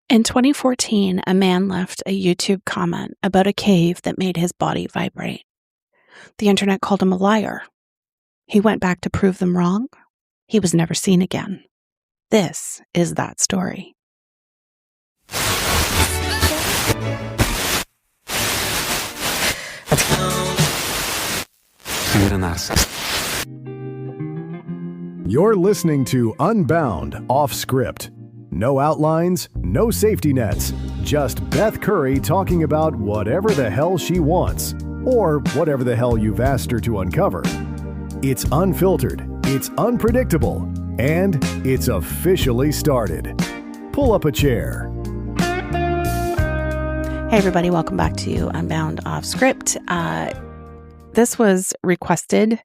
In 2014, a man left a YouTube comment about a cave that made his body vibrate. The internet called him a liar. He went back to prove them wrong. He was never seen again. This is that story. You're listening to Unbound Off Script. No outlines, no safety nets, just Beth Curry talking about whatever the hell she wants, or whatever the hell you've asked her to uncover. It's unfiltered, it's unpredictable, and it's officially started. Pull up a chair. Hey everybody, welcome back to Unbound Off Script. This was requested,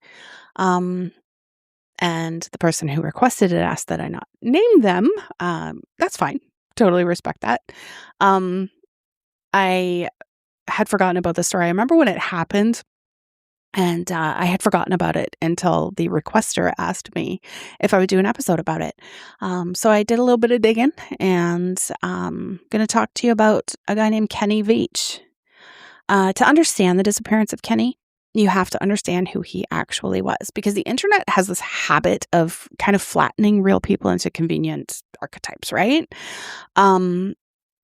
and the person who requested it asked that I not name them. That's fine. Totally respect that. I had forgotten about the story. I remember when it happened, and I had forgotten about it until the requester asked me if I would do an episode about it. So I did a little bit of digging, and I'm going to talk to you about a guy named Kenny Veach. To understand the disappearance of Kenny, you have to understand who he actually was, because the internet has this habit of kind of flattening real people into convenient archetypes, right?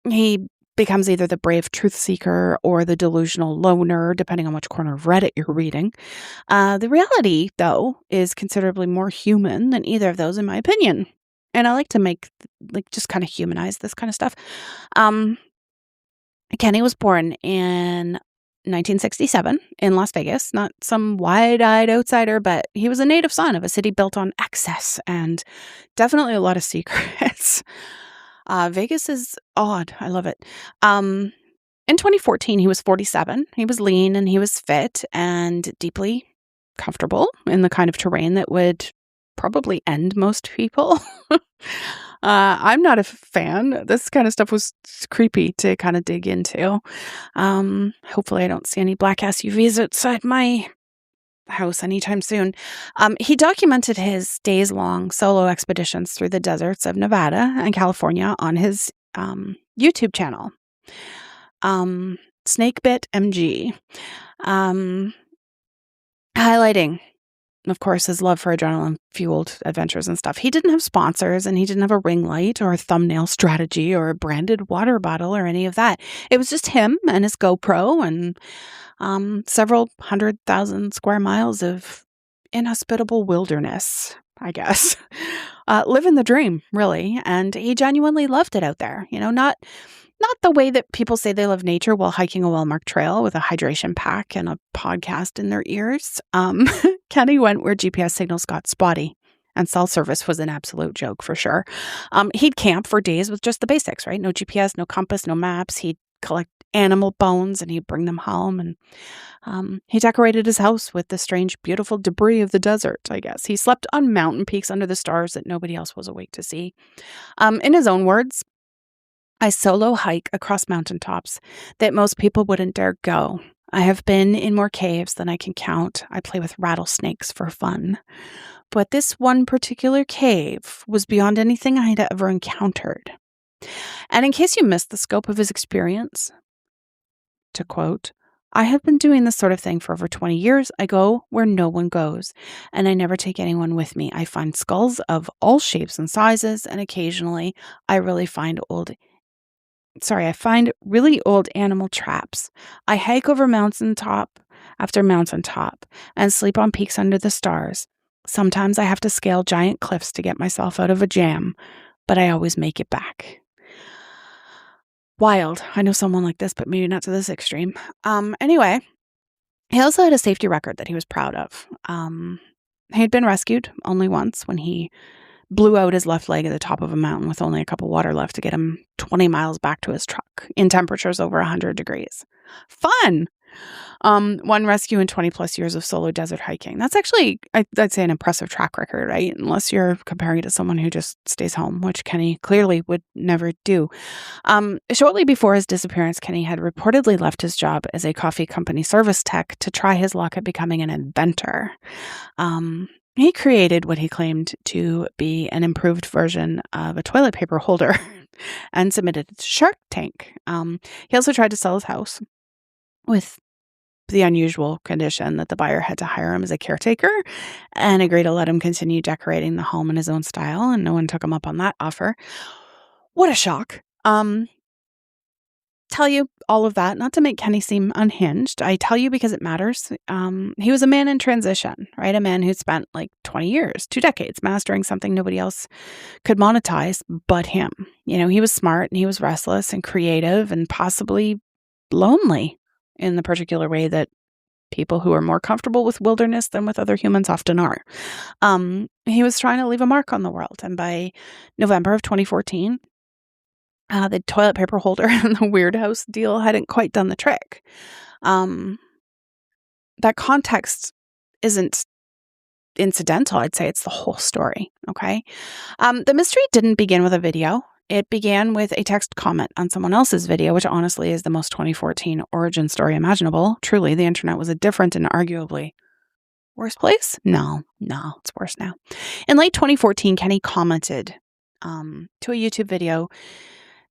He becomes either the brave truth seeker or the delusional loner, depending on which corner of Reddit you're reading. The reality, though, is considerably more human than either of those, in my opinion. And I like to just kind of humanize this kind of stuff. Kenny was born in 1967 in Las Vegas, not some wide-eyed outsider, but he was a native son of a city built on excess and definitely a lot of secrets. Vegas is odd. I love it. In 2014, he was 47. He was lean and he was fit and deeply comfortable in the kind of terrain that would probably end most people. I'm not a fan. This kind of stuff was creepy to kind of dig into. Hopefully I don't see any black SUVs outside my house anytime soon. He documented his days-long solo expeditions through the deserts of Nevada and California on his YouTube channel, Snakebit MG, highlighting, of course, his love for adrenaline-fueled adventures and stuff. He didn't have sponsors, and he didn't have a ring light or a thumbnail strategy or a branded water bottle or any of that. It was just him and his GoPro and several 100,000 square miles of inhospitable wilderness, I guess. Living the dream, really. And he genuinely loved it out there. You know, not the way that people say they love nature while hiking a well-marked trail with a hydration pack and a podcast in their ears. Kenny went where GPS signals got spotty, and cell service was an absolute joke for sure. He'd camp for days with just the basics, right? No GPS, no compass, no maps. He'd collect animal bones and he'd bring them home. And he decorated his house with the strange, beautiful debris of the desert, I guess. He slept on mountain peaks under the stars that nobody else was awake to see. In his own words, I solo hike across mountaintops that most people wouldn't dare go. I have been in more caves than I can count. I play with rattlesnakes for fun. But this one particular cave was beyond anything I had ever encountered. And in case you missed the scope of his experience, to quote, I have been doing this sort of thing for over 20 years. I go where no one goes, and I never take anyone with me. I find skulls of all shapes and sizes, and occasionally I find really old animal traps. I hike over mountaintop after mountaintop and sleep on peaks under the stars. Sometimes I have to scale giant cliffs to get myself out of a jam, but I always make it back. Wild. I know someone like this, but maybe not to this extreme. Anyway, he also had a safety record that he was proud of. He had been rescued only once when he blew out his left leg at the top of a mountain with only a cup of water left to get him 20 miles back to his truck in temperatures over 100 degrees. Fun! One rescue in 20 plus years of solo desert hiking. That's actually, I'd say, an impressive track record, right? Unless you're comparing it to someone who just stays home, which Kenny clearly would never do. Shortly before his disappearance, Kenny had reportedly left his job as a coffee company service tech to try his luck at becoming an inventor. He created what he claimed to be an improved version of a toilet paper holder. and submitted it to Shark Tank. He also tried to sell his house with the unusual condition that the buyer had to hire him as a caretaker and agree to let him continue decorating the home in his own style, and no one took him up on that offer. What a shock. Tell you all of that, not to make Kenny seem unhinged. I tell you because it matters. He was a man in transition, right? A man who'd spent like 20 years, 2 decades, mastering something nobody else could monetize but him. He was smart and he was restless and creative and possibly lonely in the particular way that people who are more comfortable with wilderness than with other humans often are. He was trying to leave a mark on the world. And by November of 2014, the toilet paper holder and the Weird House deal hadn't quite done the trick. That context isn't incidental. I'd say it's the whole story. Okay. The mystery didn't begin with a video. It began with a text comment on someone else's video, which honestly is the most 2014 origin story imaginable. Truly, the internet was a different and arguably worse place. No, it's worse now. In late 2014, Kenny commented to a YouTube video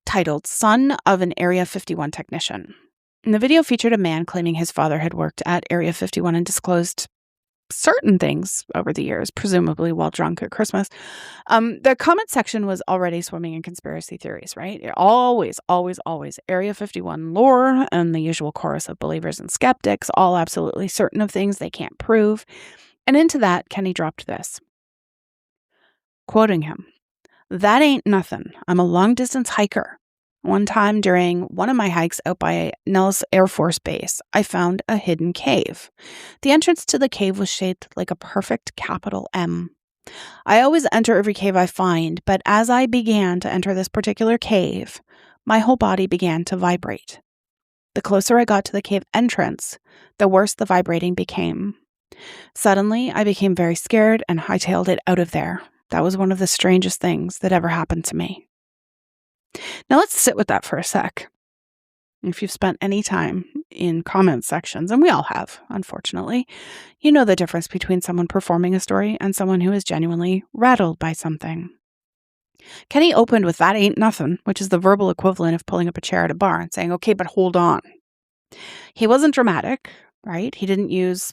titled "Son of an Area 51 Technician." And the video featured a man claiming his father had worked at Area 51 and disclosed certain things over the years, presumably while drunk at Christmas. The comment section was already swimming in conspiracy theories, right? Always Area 51 lore and the usual chorus of believers and skeptics, all absolutely certain of things they can't prove. And into that, Kenny dropped this, quoting him, "That ain't nothing. I'm a long-distance hiker. One time during one of my hikes out by Nellis Air Force Base, I found a hidden cave. The entrance to the cave was shaped like a perfect capital M. I always enter every cave I find, but as I began to enter this particular cave, my whole body began to vibrate. The closer I got to the cave entrance, the worse the vibrating became. Suddenly, I became very scared and hightailed it out of there. That was one of the strangest things that ever happened to me." Now let's sit with that for a sec. If you've spent any time in comment sections, and we all have, unfortunately, you know the difference between someone performing a story and someone who is genuinely rattled by something. Kenny opened with "that ain't nothing," which is the verbal equivalent of pulling up a chair at a bar and saying, "Okay, but hold on." He wasn't dramatic, right? He didn't use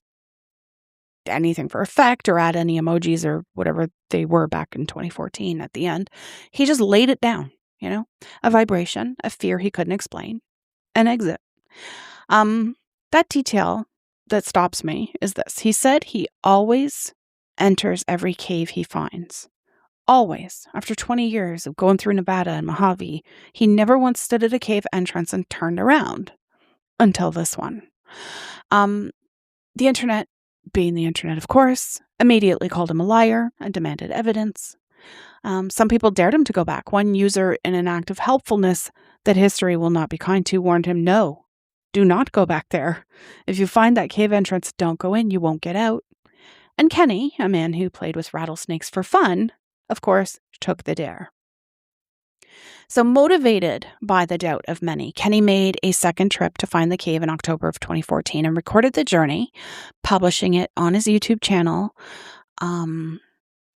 anything for effect or add any emojis or whatever they were back in 2014 at the end. He just laid it down, a vibration, a fear he couldn't explain, an exit. That detail that stops me is this. He said he always enters every cave he finds. Always. After 20 years of going through Nevada and Mojave, he never once stood at a cave entrance and turned around until this one. The internet, being the internet, of course, immediately called him a liar and demanded evidence. Some people dared him to go back. One user, in an act of helpfulness that history will not be kind to, warned him, "No, do not go back there. If you find that cave entrance, don't go in. You won't get out." And Kenny, a man who played with rattlesnakes for fun, of course, took the dare. So motivated by the doubt of many, Kenny made a second trip to find the cave in October of 2014 and recorded the journey, publishing it on his YouTube channel on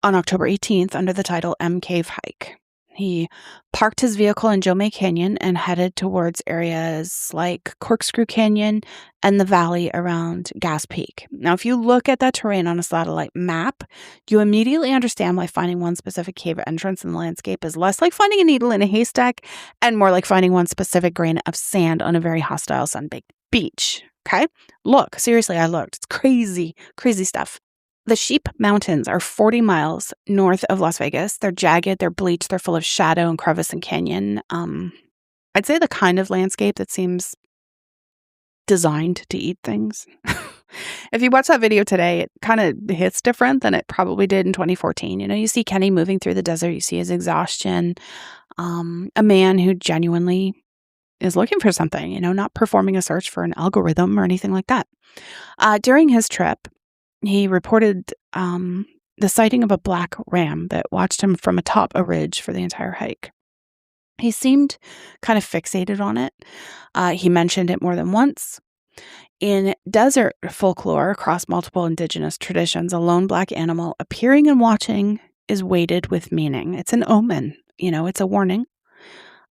October 18th under the title M Cave Hike. He parked his vehicle in Jomay Canyon and headed towards areas like Corkscrew Canyon and the valley around Gas Peak. Now, if you look at that terrain on a satellite map, you immediately understand why finding one specific cave entrance in the landscape is less like finding a needle in a haystack and more like finding one specific grain of sand on a very hostile sun-baked beach. Okay? Look, seriously, I looked. It's crazy, crazy stuff. The Sheep Mountains are 40 miles north of Las Vegas. They're jagged, they're bleached, they're full of shadow and crevice and canyon. I'd say the kind of landscape that seems designed to eat things. If you watch that video today, it kind of hits different than it probably did in 2014. You see Kenny moving through the desert, you see his exhaustion, a man who genuinely is looking for something, not performing a search for an algorithm or anything like that. During his trip, he reported the sighting of a black ram that watched him from atop a ridge for the entire hike. He seemed kind of fixated on it. He mentioned it more than once. In desert folklore across multiple indigenous traditions, a lone black animal appearing and watching is weighted with meaning. It's an omen, it's a warning.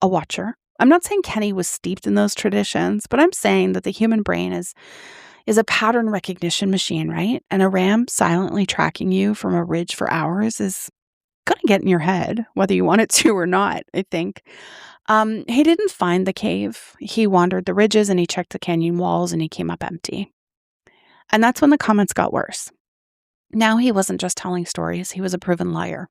a watcher. I'm not saying Kenny was steeped in those traditions, but I'm saying that the human brain is a pattern recognition machine, right? And a ram silently tracking you from a ridge for hours is going to get in your head, whether you want it to or not, I think. He didn't find the cave. He wandered the ridges and he checked the canyon walls and he came up empty. And that's when the comments got worse. Now he wasn't just telling stories, he was a proven liar.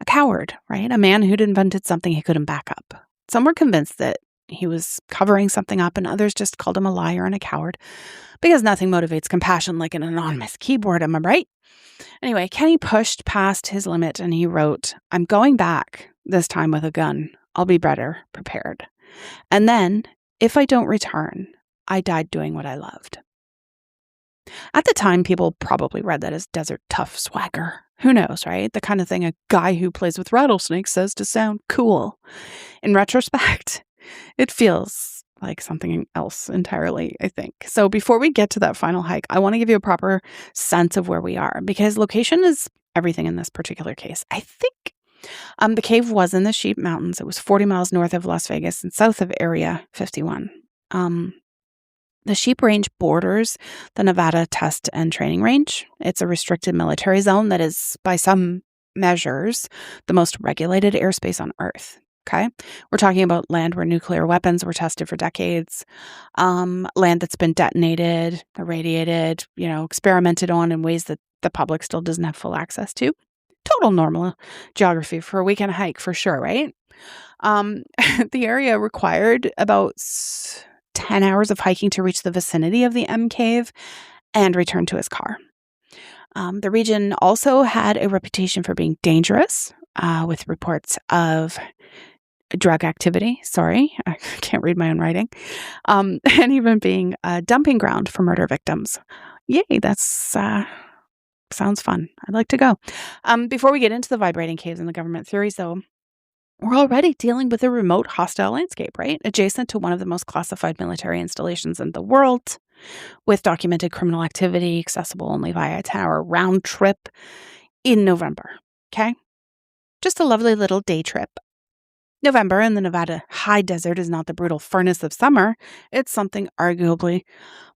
A coward, right? A man who'd invented something he couldn't back up. Some were convinced that he was covering something up, and others just called him a liar and a coward because nothing motivates compassion like an anonymous keyboard, am I right? Anyway, Kenny pushed past his limit and he wrote, "I'm going back, this time with a gun. I'll be better prepared. And then, if I don't return, I died doing what I loved." At the time, people probably read that as desert tough swagger. Who knows, right? The kind of thing a guy who plays with rattlesnakes says to sound cool. In retrospect, it feels like something else entirely, I think. So before we get to that final hike, I want to give you a proper sense of where we are, because location is everything in this particular case. I think the cave was in the Sheep Mountains. It was 40 miles north of Las Vegas and south of Area 51. The Sheep Range borders the Nevada Test and Training Range. It's a restricted military zone that is, by some measures, the most regulated airspace on Earth. Okay? We're talking about land where nuclear weapons were tested for decades, land that's been detonated, irradiated, experimented on in ways that the public still doesn't have full access to. Total normal geography for a weekend hike for sure, right? The area required about 10 hours of hiking to reach the vicinity of the M Cave and return to his car. The region also had a reputation for being dangerous, with reports of drug activity. Sorry, I can't read my own writing. And even being a dumping ground for murder victims. Yay, that's sounds fun. I'd like to go. Before we get into the vibrating caves and the government theories, though, we're already dealing with a remote, hostile landscape, right? Adjacent to one of the most classified military installations in the world, with documented criminal activity accessible only via a 10-hour round trip in November, okay? Just a lovely little day trip. November in the Nevada high desert is not the brutal furnace of summer. It's something arguably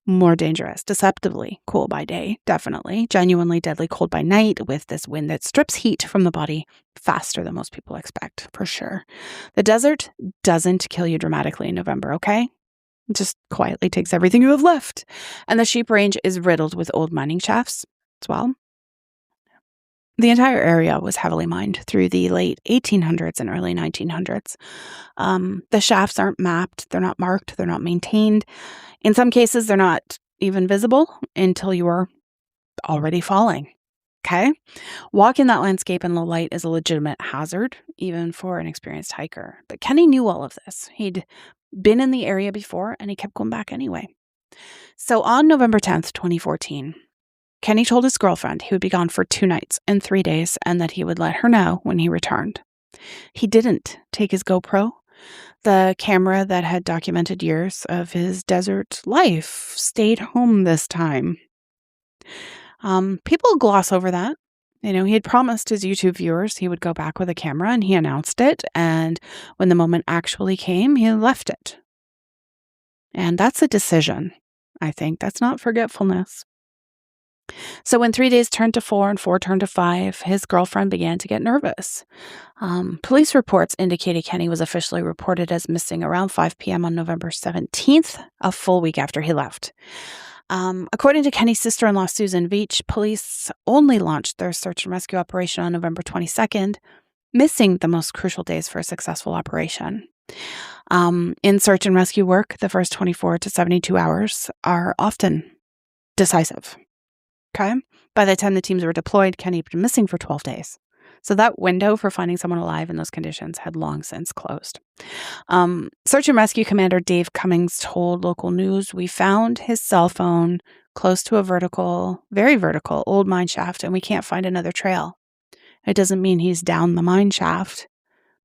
more dangerous, deceptively cool by day, definitely, genuinely deadly cold by night, with this wind that strips heat from the body faster than most people expect, for sure. The desert doesn't kill you dramatically in November, okay? It just quietly takes everything you have left. And the Sheep Range is riddled with old mining shafts as well. The entire area was heavily mined through the late 1800s and early 1900s. The shafts aren't mapped, they're not marked, they're not maintained. In some cases, they're not even visible until you are already falling. Okay? Walking that landscape in low light is a legitimate hazard, even for an experienced hiker. But Kenny knew all of this. He'd been in the area before, and he kept going back anyway. So on November 10th, 2014, Kenny told his girlfriend he would be gone for 2 nights and 3 days and that he would let her know when he returned. He didn't take his GoPro. The camera that had documented years of his desert life stayed home this time. People gloss over that. He had promised his YouTube viewers he would go back with a camera, and he announced it. And when the moment actually came, he left it. And that's a decision, I think. That's not forgetfulness. So when 3 days turned to 4 and 4 turned to 5, his girlfriend began to get nervous. Police reports indicated Kenny was officially reported as missing around 5 p.m. on November 17th, a full week after he left. According to Kenny's sister-in-law, Susan Veach, police only launched their search and rescue operation on November 22nd, missing the most crucial days for a successful operation. In search and rescue work, the first 24 to 72 hours are often decisive. Okay. By the time the teams were deployed, Kenny had been missing for 12 days. So that window for finding someone alive in those conditions had long since closed. Search and Rescue Commander Dave Cummings told local news, "We found his cell phone close to a very vertical, old mine shaft, and we can't find another trail. It doesn't mean he's down the mine shaft,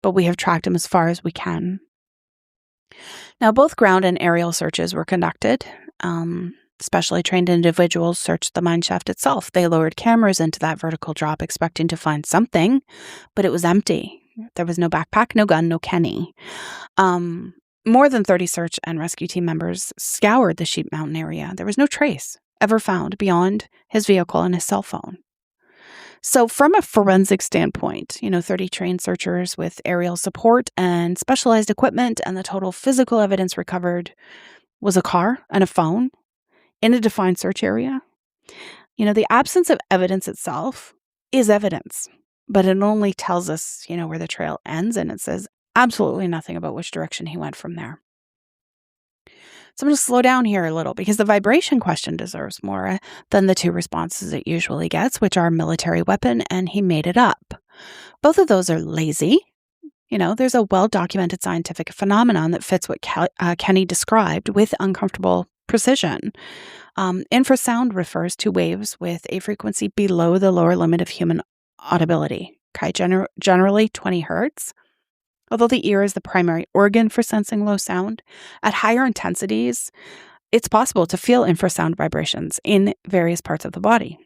but we have tracked him as far as we can." Now, both ground and aerial searches were conducted. Specially trained individuals searched the mine shaft itself. They lowered cameras into that vertical drop, expecting to find something, but it was empty. There was no backpack, no gun, no Kenny. More than 30 search and rescue team members scoured the Sheep Mountain area. There was no trace ever found beyond his vehicle and his cell phone. So from a forensic standpoint, 30 trained searchers with aerial support and specialized equipment, and the total physical evidence recovered was a car and a phone in a defined search area. The absence of evidence itself is evidence, but it only tells us, where the trail ends, and it says absolutely nothing about which direction he went from there. So I'm going to slow down here a little because the vibration question deserves more than the two responses it usually gets, which are military weapon and he made it up. Both of those are lazy. There's a well-documented scientific phenomenon that fits what Kenny described with uncomfortable precision. Infrasound refers to waves with a frequency below the lower limit of human audibility, generally 20 hertz. Although the ear is the primary organ for sensing low sound, at higher intensities, it's possible to feel infrasound vibrations in various parts of the body.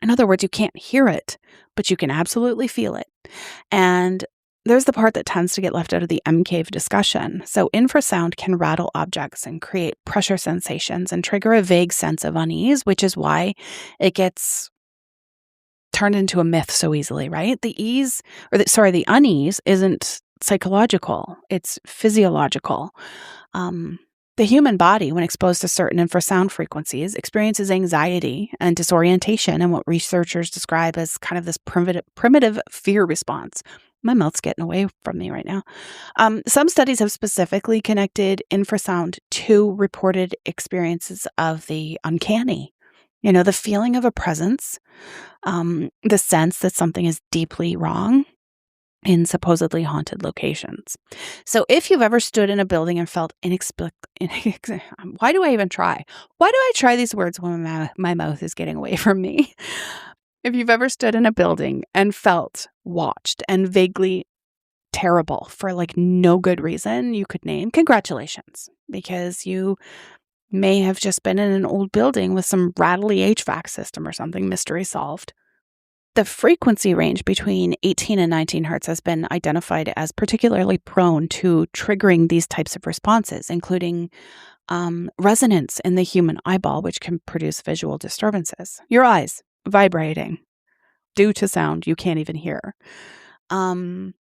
In other words, you can't hear it, but you can absolutely feel it. And there's the part that tends to get left out of the M-cave discussion. So infrasound can rattle objects and create pressure sensations and trigger a vague sense of unease, which is why it gets turned into a myth so easily, right? The unease isn't psychological, it's physiological. The human body, when exposed to certain infrasound frequencies, experiences anxiety and disorientation and what researchers describe as kind of this primitive fear response. My mouth's getting away from me right now. Some studies have specifically connected infrasound to reported experiences of the uncanny. The feeling of a presence, the sense that something is deeply wrong in supposedly haunted locations. So if you've ever stood in a building and felt why do I even try? Why do I try these words when my mouth is getting away from me? If you've ever stood in a building and felt watched and vaguely terrible for no good reason you could name, congratulations, because you may have just been in an old building with some rattly HVAC system or something, mystery solved. The frequency range between 18 and 19 hertz has been identified as particularly prone to triggering these types of responses, including resonance in the human eyeball, which can produce visual disturbances. Your eyes vibrating due to sound you can't even hear. The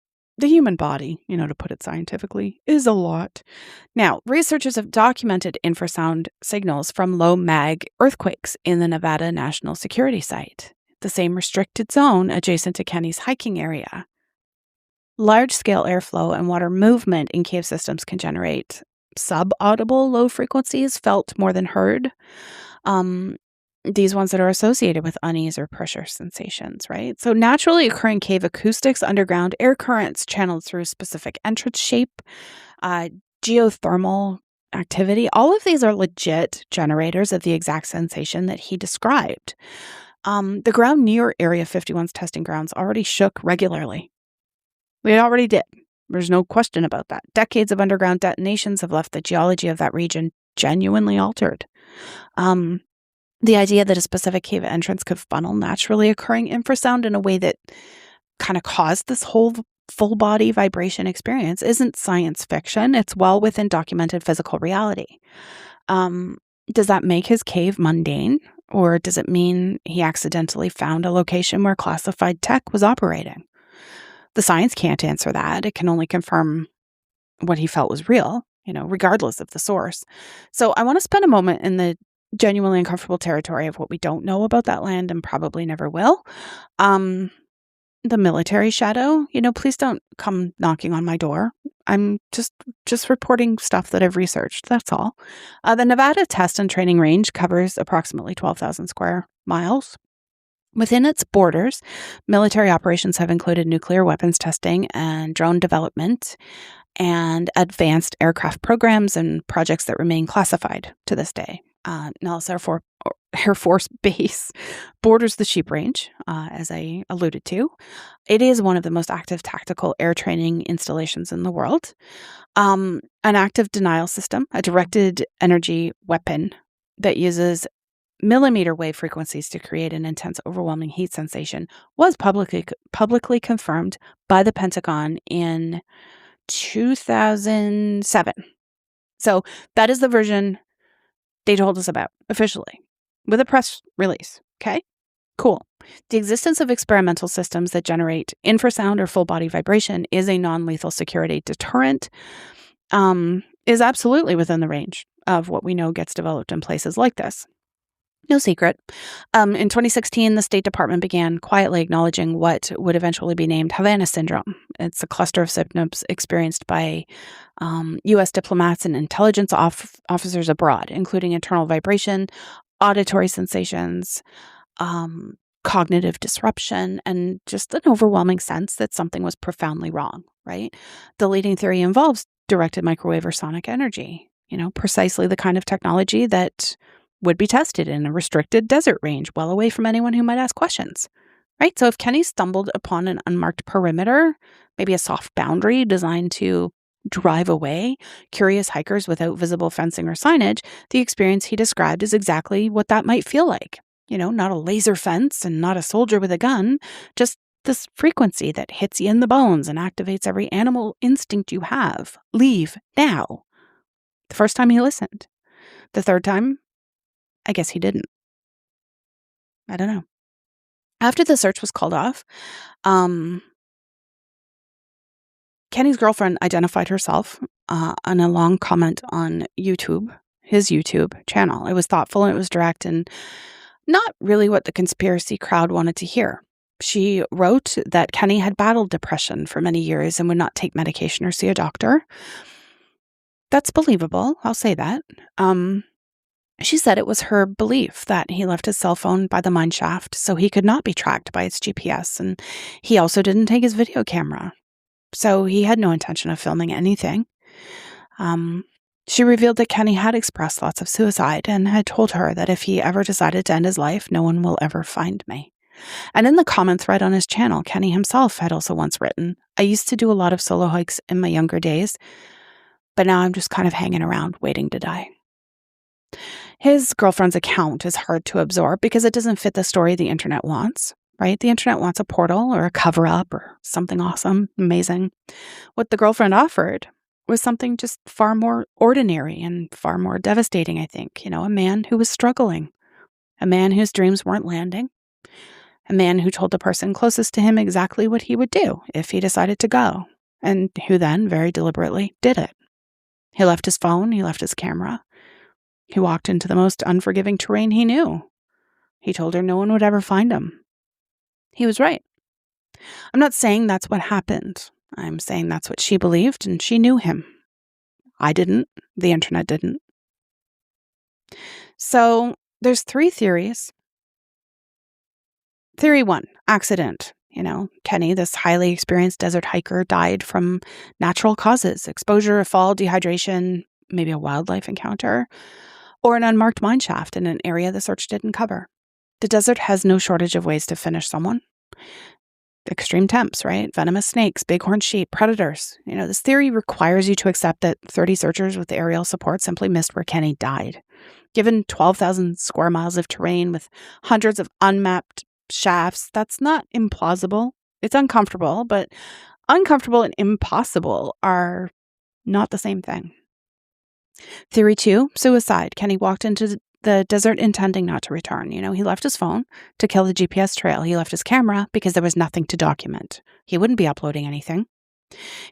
human body, to put it scientifically, is a lot. Now, researchers have documented infrasound signals from low mag earthquakes in the Nevada National Security Site, the same restricted zone adjacent to Kenny's hiking area. Large-scale airflow and water movement in cave systems can generate sub-audible low frequencies felt more than heard. These ones that are associated with unease or pressure sensations, right? So naturally occurring cave acoustics, underground air currents channeled through specific entrance shape, geothermal activity, all of these are legit generators of the exact sensation that he described. The ground near Area 51's testing grounds already shook regularly. It already did. There's no question about that. Decades of underground detonations have left the geology of that region genuinely altered. The idea that a specific cave entrance could funnel naturally occurring infrasound in a way that kind of caused this whole full body vibration experience isn't science fiction. It's well within documented physical reality. Does that make his cave mundane? Or does it mean he accidentally found a location where classified tech was operating? The science can't answer that. It can only confirm what he felt was real, regardless of the source. So I want to spend a moment in the genuinely uncomfortable territory of what we don't know about that land and probably never will. The military shadow, please don't come knocking on my door. I'm just reporting stuff that I've researched. That's all. The Nevada Test and Training Range covers approximately 12,000 square miles. Within its borders, military operations have included nuclear weapons testing and drone development and advanced aircraft programs and projects that remain classified to this day. Nellis Air Force Base borders the Sheep Range, as I alluded to. It is one of the most active tactical air training installations in the world. An active denial system, a directed energy weapon that uses millimeter wave frequencies to create an intense, overwhelming heat sensation was publicly confirmed by the Pentagon in 2007. So that is the version they told us about officially with a press release. Okay, cool. The existence of experimental systems that generate infrasound or full body vibration is a non-lethal security deterrent, is absolutely within the range of what we know gets developed in places like this. No secret. In 2016, the State Department began quietly acknowledging what would eventually be named Havana Syndrome. It's a cluster of symptoms experienced by U.S. diplomats and intelligence officers abroad, including internal vibration, auditory sensations, cognitive disruption, and just an overwhelming sense that something was profoundly wrong, right? The leading theory involves directed microwave or sonic energy, precisely the kind of technology that would be tested in a restricted desert range well away from anyone who might ask questions, right? So if Kenny stumbled upon an unmarked perimeter, maybe a soft boundary designed to drive away curious hikers without visible fencing or signage, the experience he described is exactly what that might feel like. Not a laser fence and not a soldier with a gun, just this frequency that hits you in the bones and activates every animal instinct you have. Leave now. The first time he listened. The third time, I guess he didn't. I don't know. After the search was called off, Kenny's girlfriend identified herself on a long comment on YouTube, his YouTube channel. It was thoughtful and it was direct and not really what the conspiracy crowd wanted to hear. She wrote that Kenny had battled depression for many years and would not take medication or see a doctor. That's believable. I'll say that. She said it was her belief that he left his cell phone by the mine shaft so he could not be tracked by its GPS, and he also didn't take his video camera, so he had no intention of filming anything. She revealed that Kenny had expressed thoughts of suicide and had told her that if he ever decided to end his life, no one will ever find me. And in the comment thread on his channel, Kenny himself had also once written, "I used to do a lot of solo hikes in my younger days, but now I'm just kind of hanging around waiting to die." His girlfriend's account is hard to absorb because it doesn't fit the story the internet wants, right? The internet wants a portal or a cover-up or something awesome, amazing. What the girlfriend offered was something just far more ordinary and far more devastating, I think. A man who was struggling, a man whose dreams weren't landing, a man who told the person closest to him exactly what he would do if he decided to go, and who then very deliberately did it. He left his phone, he left his camera. He walked into the most unforgiving terrain he knew. He told her no one would ever find him. He was right. I'm not saying that's what happened. I'm saying that's what she believed, and she knew him. I didn't. The internet didn't. So there's 3 theories. Theory 1, accident. Kenny, this highly experienced desert hiker, died from natural causes, exposure, a fall, dehydration, maybe a wildlife encounter, or an unmarked mine shaft in an area the search didn't cover. The desert has no shortage of ways to finish someone. Extreme temps, right? Venomous snakes, bighorn sheep, predators. This theory requires you to accept that 30 searchers with aerial support simply missed where Kenny died. Given 12,000 square miles of terrain with hundreds of unmapped shafts, that's not implausible. It's uncomfortable, but uncomfortable and impossible are not the same thing. Theory 2, suicide. Kenny walked into the desert intending not to return. He left his phone to kill the GPS trail. He left his camera because there was nothing to document. He wouldn't be uploading anything.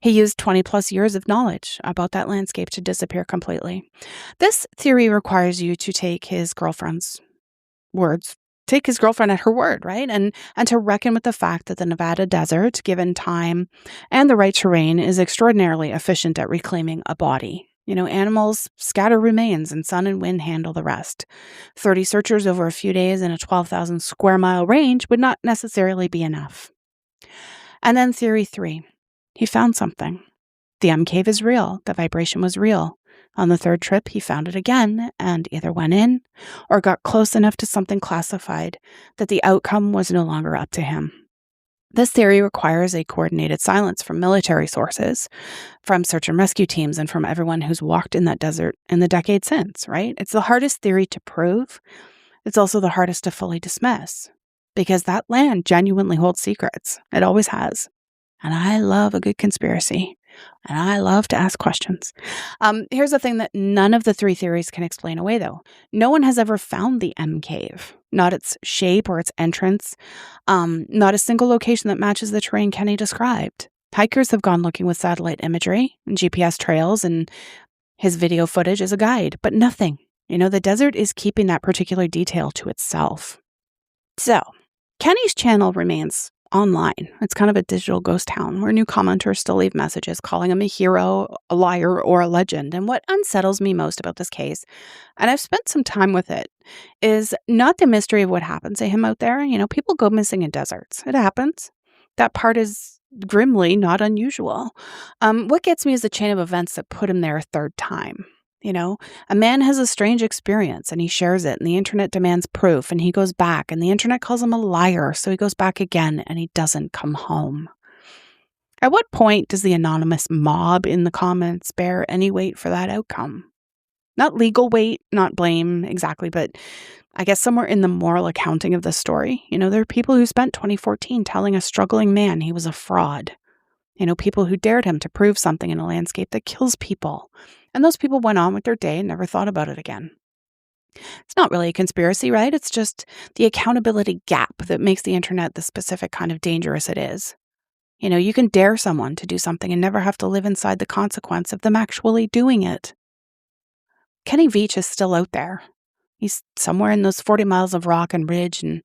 He used 20 plus years of knowledge about that landscape to disappear completely. This theory requires you to take his girlfriend's words, take his girlfriend at her word, right? And to reckon with the fact that the Nevada desert, given time and the right terrain, is extraordinarily efficient at reclaiming a body. Animals scatter remains and sun and wind handle the rest. 30 searchers over a few days in a 12,000 square mile range would not necessarily be enough. And then theory 3, he found something. The M cave is real. The vibration was real. On the 3rd trip, he found it again and either went in or got close enough to something classified that the outcome was no longer up to him. This theory requires a coordinated silence from military sources, from search and rescue teams, and from everyone who's walked in that desert in the decade since, right? It's the hardest theory to prove, It's also the hardest to fully dismiss because that land genuinely holds secrets. It always has. And I love a good conspiracy. And I love to ask questions. Here's the thing that none of the three theories can explain away, though. No one has ever found the M cave, not its shape or its entrance, not a single location that matches the terrain Kenny described. Hikers have gone looking with satellite imagery and GPS trails and his video footage as a guide, but nothing. The desert is keeping that particular detail to itself. So, Kenny's channel remains online. It's kind of a digital ghost town where new commenters still leave messages calling him a hero, a liar, or a legend. And what unsettles me most about this case, and I've spent some time with it, is not the mystery of what happens to him out there. People go missing in deserts. It happens. That part is grimly not unusual. What gets me is the chain of events that put him there a third time. A man has a strange experience and he shares it and the internet demands proof and he goes back and the internet calls him a liar. So he goes back again and he doesn't come home. At what point does the anonymous mob in the comments bear any weight for that outcome? Not legal weight, not blame exactly, but I guess somewhere in the moral accounting of the story. There are people who spent 2014 telling a struggling man he was a fraud. People who dared him to prove something in a landscape that kills people. And those people went on with their day and never thought about it again. It's not really a conspiracy, right? It's just the accountability gap that makes the internet the specific kind of dangerous it is. You can dare someone to do something and never have to live inside the consequence of them actually doing it. Kenny Veach is still out there. He's somewhere in those 40 miles of rock and ridge and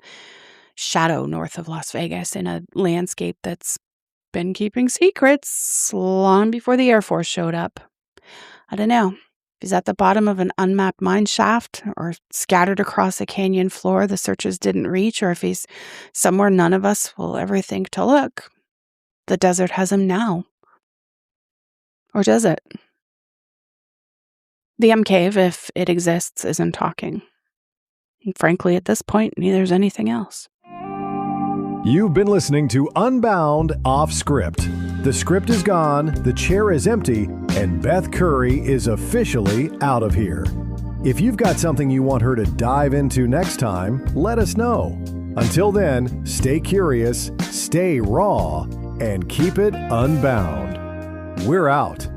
shadow north of Las Vegas in a landscape that's been keeping secrets long before the Air Force showed up. I don't know if he's at the bottom of an unmapped mine shaft or scattered across a canyon floor the searchers didn't reach, or if he's somewhere none of us will ever think to look. The desert has him now. Or does it? The M cave, if it exists, isn't talking. And frankly, at this point, neither is anything else. You've been listening to Unbound Off Script. The script is gone, the chair is empty, and Beth Curry is officially out of here. If you've got something you want her to dive into next time, let us know. Until then, stay curious, stay raw, and keep it unbound. We're out.